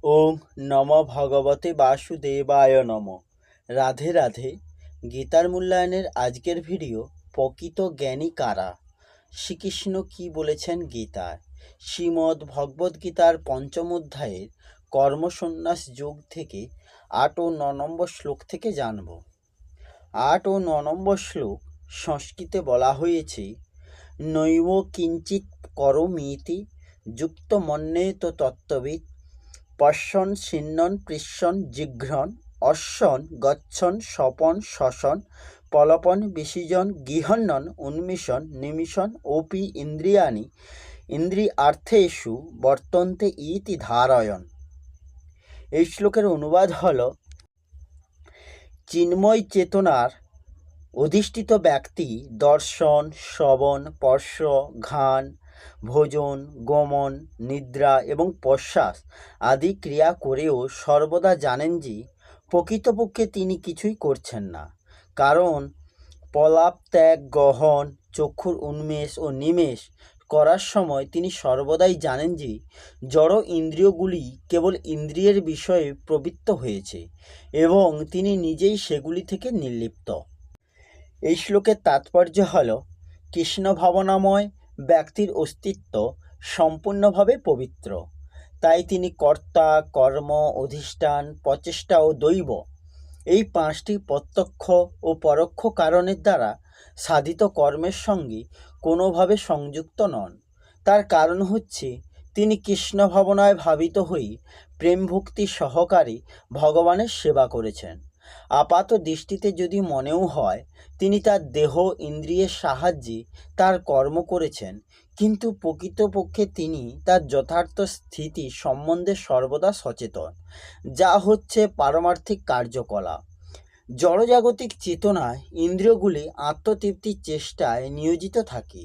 ওং নম ভগবতে বাসুদেবায় নম। রাধে রাধে। গীতার মূল্যায়নের আজকের ভিডিও প্রকৃত জ্ঞানী কারা, শ্রীকৃষ্ণ কি বলেছেন গীতায়। শ্রীমদ্ ভগবদ্গীতার পঞ্চম অধ্যায়ের কর্মসন্ন্যাস যোগ থেকে ৮ ও ৯ নম্বর শ্লোক থেকে জানব। ৮ ও ৯ নম্বর শ্লোক সংস্কৃতে বলা হয়েছে, নৈব কিঞ্চিৎ করোমিতি যুক্ত মন্যেত তত্ত্ববিৎ পশ্যন ছিন্নন পৃশ্যন জিঘ্রণ অশ্বন গচ্ছন স্বপন শশন পলপন বিসৃজন গৃহন্নন উন্মিষণ নিমিষণ ওপি ইন্দ্রিয়াণি ইন্দ্রিয়ার্থেষু বর্তন্তে ইতি ধারয়ন। এই শ্লোকের অনুবাদ হল, চিন্ময় চেতনার অধিষ্ঠিত ব্যক্তি দর্শন, শ্রবণ, স্পর্শ, ঘ্রাণ, ভোজন, গমন, নিদ্রা এবং প্রশ্বাস আদি ক্রিয়া করেও সর্বদা জানেন যে প্রকৃতপক্ষে তিনি কিছুই করছেন না। কারণ প্রলাপ ত্যাগ, গ্রহণ, চক্ষুর উন্মেষ ও নিমেষ করার সময় তিনি সর্বদাই জানেন যে জড় ইন্দ্রিয়গুলি কেবল ইন্দ্রিয়ের বিষয়ে প্রবৃত্ত হয়েছে এবং তিনি নিজেই সেগুলি থেকে নির্লিপ্ত। এই শ্লোকের তাৎপর্য হল, কৃষ্ণ ভাবনাময় ব্যক্তির অস্তিত্ব সম্পূর্ণভাবে পবিত্র। তাই তিনি কর্তা, কর্ম, অধিষ্ঠান, প্রচেষ্টা ও দৈব এই 5টি প্রত্যক্ষ ও পরোক্ষ কারণের দ্বারা সাধিত কর্মের সঙ্গে কোনোভাবে সংযুক্ত নন। তার কারণ হচ্ছে তিনি কৃষ্ণ ভাবনায় ভাবিত হয়ে প্রেম ভক্তি সহকারে ভগবানের সেবা করেছেন। আপাত দৃষ্টিতে যদি মনেও হয় তিনি তার দেহ ইন্দ্রিয়ের সাহায্যে তার কর্ম করেছেন, কিন্তু প্রকৃতপক্ষে তিনি তার যথার্থ স্থিতি সম্বন্ধে সর্বদা সচেতন, যা হচ্ছে পারমার্থিক কার্যকলাপ। জড়জাগতিক চেতনায় ইন্দ্রিয়গুলি আত্মতৃপ্তির চেষ্টায় নিয়োজিত থাকে,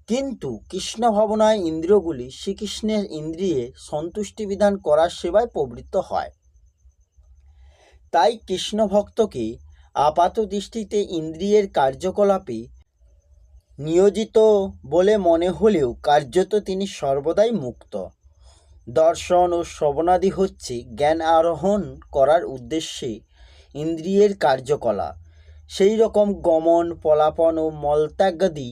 কিন্তু কৃষ্ণ ভাবনায় ইন্দ্রিয়গুলি শ্রীকৃষ্ণের ইন্দ্রিয়ে সন্তুষ্টি বিধান করার সেবায় প্রবৃত্ত হয়। তাই কৃষ্ণ ভক্তকে আপাত দৃষ্টিতে ইন্দ্রিয়ের কার্যকলাপে নিয়োজিত বলে মনে হলেও কার্যত তিনি সর্বদাই মুক্ত। দর্শন ও শ্রবণাদি হচ্ছে জ্ঞান আরোহণ করার উদ্দেশ্যে ইন্দ্রিয়ের কার্যকলাপ। সেই রকম গমন, পলাপন ও মলত্যাগাদি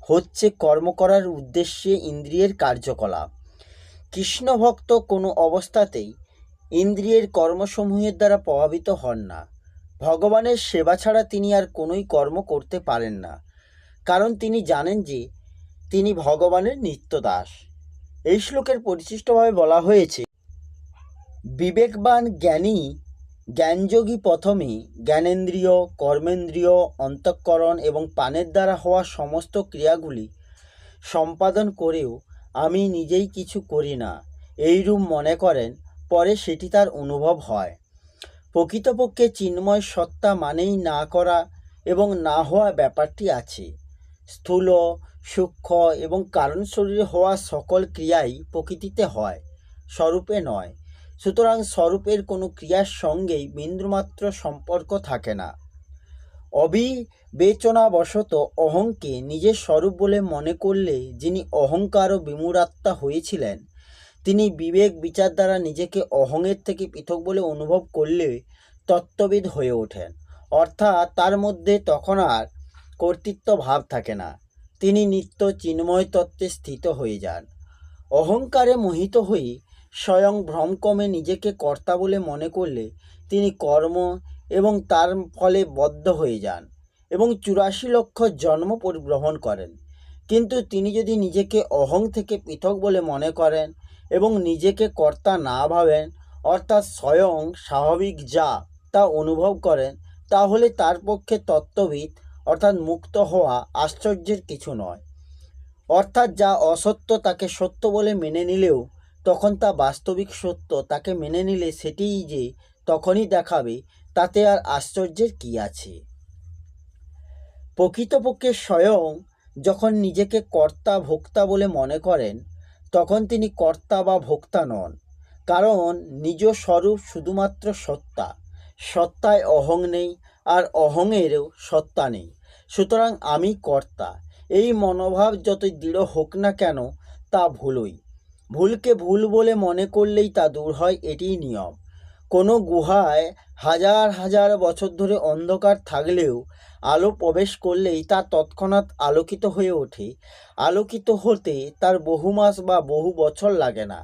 হচ্ছে কর্ম করার উদ্দেশ্যে ইন্দ্রিয়ের কার্যকলাপ। কৃষ্ণ ভক্ত কোনো অবস্থাতেই ইন্দ্রিয়ের কর্মসমূহের দ্বারা প্রভাবিত হন না। ভগবানের সেবা ছাড়া তিনি আর কোনোই কর্ম করতে পারেন না, কারণ তিনি জানেন যে তিনি ভগবানের নিত্য দাস। এই শ্লোকের পরিশিষ্টভাবে বলা হয়েছে, বিবেকবান জ্ঞানী জ্ঞানযোগী প্রথমে জ্ঞানেন্দ্রিয়, কর্মেন্দ্রিয়, অন্তঃকরণ এবং প্রাণের দ্বারা হওয়া সমস্ত ক্রিয়াগুলি সম্পাদন করেও আমি নিজেই কিছু করি না এইরূপ মনে করেন, পরে সেটি তার অনুভব হয়। প্রকৃতপক্ষে চিন্ময় সত্তা মানেই না করা এবং না হওয়া ব্যাপারটি আছে। স্থূল, সূক্ষ্ম এবং কারণ শরীরে হওয়া সকল ক্রিয়াই প্রকৃতিতে হয়, স্বরূপে নয়। সুতরাং স্বরূপের কোনো ক্রিয়ার সঙ্গেই বিন্দুমাত্র সম্পর্ক থাকে না। অবিবেচনাবশত অহংকে নিজের স্বরূপ বলে মনে করলে যিনি অহংকার ও বিমূঢ়াত্মা হয়েছিলেন, তিনি বিবেক বিচার দ্বারা নিজেকে অহংয়ের থেকে পৃথক বলে অনুভব করলে তত্ত্ববিদ হয়ে ওঠেন। অর্থাৎ তার মধ্যে তখন আর কর্তৃত্ব ভাব থাকে না, তিনি নিত্য চিন্ময় তত্ত্বে স্থিত হয়ে যান। অহংকারে মোহিত হয়ে স্বয়ং ভ্রমক্রমে নিজেকে কর্তা বলে মনে করলে তিনি কর্ম এবং তার ফলে বদ্ধ হয়ে যান এবং 84 লক্ষ জন্ম গ্রহণ করেন। কিন্তু তিনি যদি নিজেকে অহং থেকে পৃথক বলে মনে করেন এবং নিজেকে কর্তা না ভাবেন, অর্থাৎ স্বয়ং স্বাভাবিক যা তা অনুভব করেন, তাহলে তার পক্ষে তত্ত্ববিদ অর্থাৎ মুক্ত হওয়া আশ্চর্যের কিছু নয়। অর্থাৎ যা অসত্য তাকে সত্য বলে মেনে নিলেও তখন তা বাস্তবিক সত্য, তাকে মেনে নিলে সেটিই যে তখনই দেখাবে, তাতে আর আশ্চর্যের কী আছে। প্রকৃতপক্ষে স্বয়ং যখন নিজেকে কর্তা ভোক্তা বলে মনে করেন, তখন তিনি কর্তা বা ভোক্তা নন, কারণ নিজ স্বরূপ শুধুমাত্র সত্তা। সত্তায় অহং নেই, আর অহংয়েরও সত্তা নেই। সুতরাং আমি কর্তা এই মনোভাব যতই দৃঢ় হোক না কেন তা ভুলই। ভুলকে ভুল বলে মনে করলেই তা দূর হয়, এটিই নিয়ম। কোনো গুহায় হাজার হাজার বছর ধরে অন্ধকার থাকলেও আলো প্রবেশ করলেই তা তৎক্ষণাৎ আলোকিত হয়ে ওঠে। আলোকিত হতে তার বহু মাস বা বহু বছর লাগে না।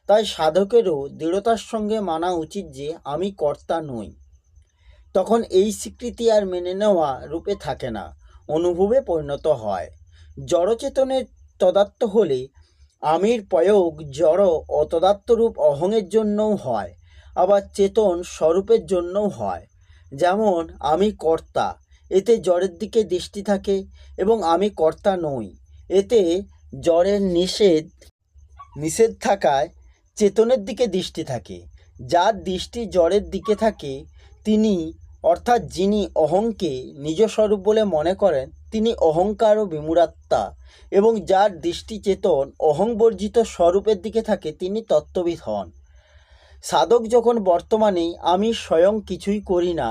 তাই সাধকেরও দৃঢ়তার সঙ্গে মানা উচিত যে আমি কর্তা নই। তখন এই স্বীকৃতি আর মেনে নেওয়া রূপে থাকে না, অনুভবে পরিণত হয়। জড়চেতনের তদাত্ম হলে আমির প্রয়োগ জড় অতদাত্মরূপ অহংয়ের জন্যও হয়, আবার চেতন স্বরূপের জন্যও হয়। যেমন আমি কর্তা, এতে জড়ের দিকে দৃষ্টি থাকে, এবং আমি কর্তা নই, এতে জড়ের নিষেধ থাকায় চেতনের দিকে দৃষ্টি থাকে। যার দৃষ্টি জড়ের দিকে থাকে তিনি, অর্থাৎ যিনি অহংকে নিজ স্বরূপ বলে মনে করেন, তিনি অহংকার ও বিমূঢ়াত্মা, এবং যার দৃষ্টি চেতন অহংবর্জিত স্বরূপের দিকে থাকে তিনি তত্ত্ববিদ হন। সাধক যখন বর্তমানে আমি স্বয়ং কিছুই করি না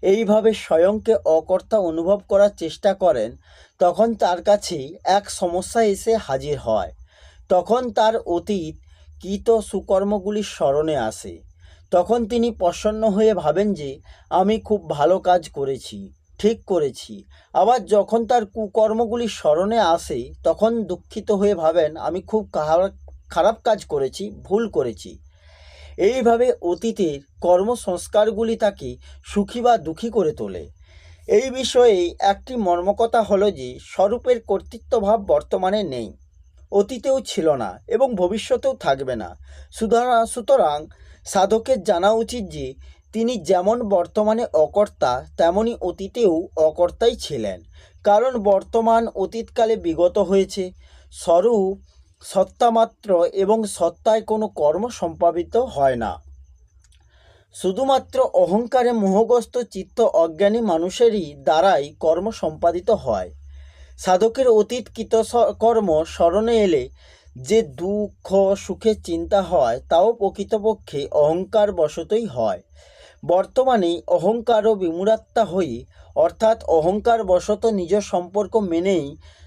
এইভাবে স্বয়ংকে অকর্তা অনুভব করার চেষ্টা করেন, তখন তার কাছে এক সমস্যা এসে হাজির হয়। তখন তার অতীত কৃত সুকর্মগুলির স্মরণে আসে। তখন তিনি প্রসন্ন হয়ে ভাবেন যে আমি খুব ভালো কাজ করেছি, ঠিক করেছি। আবার যখন তার কুকর্মগুলি স্মরণে আসে তখন দুঃখিত হয়ে ভাবেন আমি খুব খারাপ কাজ করেছি, ভুল করেছি। এইভাবে অতীতের কর্মসংস্কারগুলি তাকে সুখী বা দুঃখী করে তোলে। এই বিষয়ে একটি মর্মকথা হলো যে স্বরূপের কর্তৃত্বভাব বর্তমানে নেই, অতীতেও ছিল না এবং ভবিষ্যতেও থাকবে না। সুতরাং সাধকের জানা উচিত যে তিনি যেমন বর্তমানে অকর্তা তেমনি অতীতেও অকর্তাই ছিলেন, কারণ বর্তমান অতীতকালে বিগত হয়েছে। স্বরূপ সত্তামাত্র এবং সত্তায় কোনো কর্ম সম্পাদিত হয় না। শুধুমাত্র অহংকারে মোহগ্রস্ত চিত্ত অজ্ঞানী মানুষেরই দ্বারাই কর্ম সম্পাদিত হয়। সাধকের অতীত কর্ম স্মরণে এলে যে দুঃখ সুখের চিন্তা হয় তাও প্রকৃতপক্ষে অহংকার বশতই হয়। বর্তমানে অহংকার ও বিমূঢ়াত্মা হয়ে, অর্থাৎ অহংকার বশত নিজ সম্পর্ক মেনেই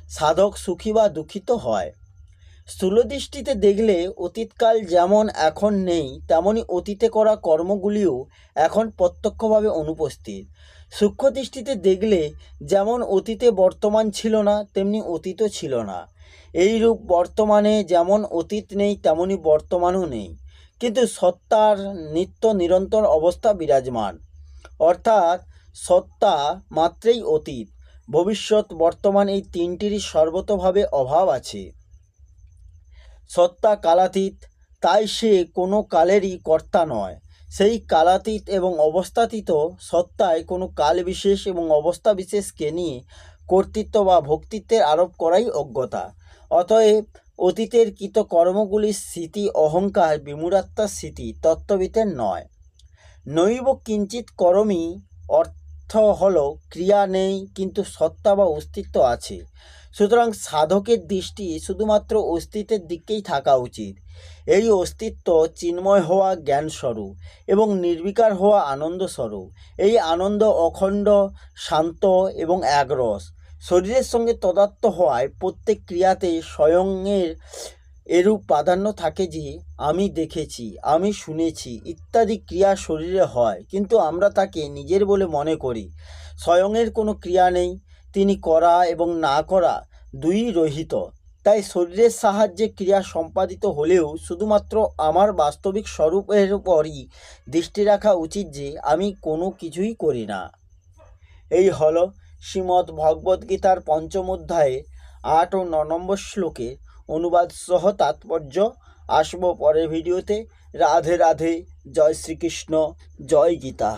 সাধক সুখী বা দুঃখিত হয়। স্থূলদৃষ্টিতে দেখলে অতীতকাল যেমন এখন নেই তেমনি অতীতে করা কর্মগুলিও এখন প্রত্যক্ষভাবে অনুপস্থিত। সূক্ষ্ম দৃষ্টিতে দেখলে যেমন অতীতে বর্তমান ছিল না তেমনি অতীতও ছিল না। এইরূপ বর্তমানে যেমন অতীত নেই তেমনি বর্তমানও নেই, কিন্তু সত্তার নিত্য নিরন্তর অবস্থা বিরাজমান। অর্থাৎ সত্তা মাত্রেই অতীত, ভবিষ্যৎ, বর্তমান এই তিনটিরই সর্বতোভাবে অভাব আছে। সত্তা কালাতীত, তাই সে কোনো কালেরই কর্তা নয়। সেই কালাতীত এবং অবস্থাতীত সত্তায় কোনো কাল বিশেষ এবং অবস্থা বিশেষকে নিয়ে কর্তৃত্ব বা ভোক্তৃত্বের আরোপ করাই অজ্ঞতা। অতএব অতীতের কৃত কর্মগুলির স্মৃতি অহংকার বিমূঢ়াত্মার স্মৃতি, তত্ত্ববিদের নয়। নৈব কিঞ্চিৎ করমি অর্থ হলো ক্রিয়া নেই কিন্তু সত্তা বা অস্তিত্ব আছে। সুতরাং সাধকের দৃষ্টি শুধুমাত্র অস্তিত্বের দিকেই থাকা উচিত। এই অস্তিত্ব চিন্ময় হওয়া জ্ঞানস্বরূপ এবং নির্বিকার হওয়া আনন্দস্বরূপ। এই আনন্দ অখণ্ড, শান্ত এবং একরস। শরীরের সঙ্গে তদাত্ম হওয়ায় প্রত্যেক ক্রিয়াতে স্বয়ংয়ের এরূপ প্রাধান্য থাকে যে আমি দেখেছি, আমি শুনেছি ইত্যাদি ক্রিয়া শরীরে হয়, কিন্তু আমরা তাকে নিজের বলে মনে করি। স্বয়ংয়ের কোনো ক্রিয়া নেই, তিনি করা এবং না করা দুই রহিত। তাই শরীরের সাহায্যে ক্রিয়া সম্পাদিত হলেও শুধুমাত্র আমার বাস্তবিক স্বরূপের উপরই দৃষ্টি রাখা উচিত যে আমি কোনো কিছুই করি না। এই হল শ্রীমদ্ ভগবদ্গীতার পঞ্চম অধ্যায়ে 8 ও 9 নম্বর শ্লোকে অনুবাদ সহ তাৎপর্য। আসবো পরের ভিডিওতে। রাধে রাধে, জয় শ্রীকৃষ্ণ, জয় গীতা।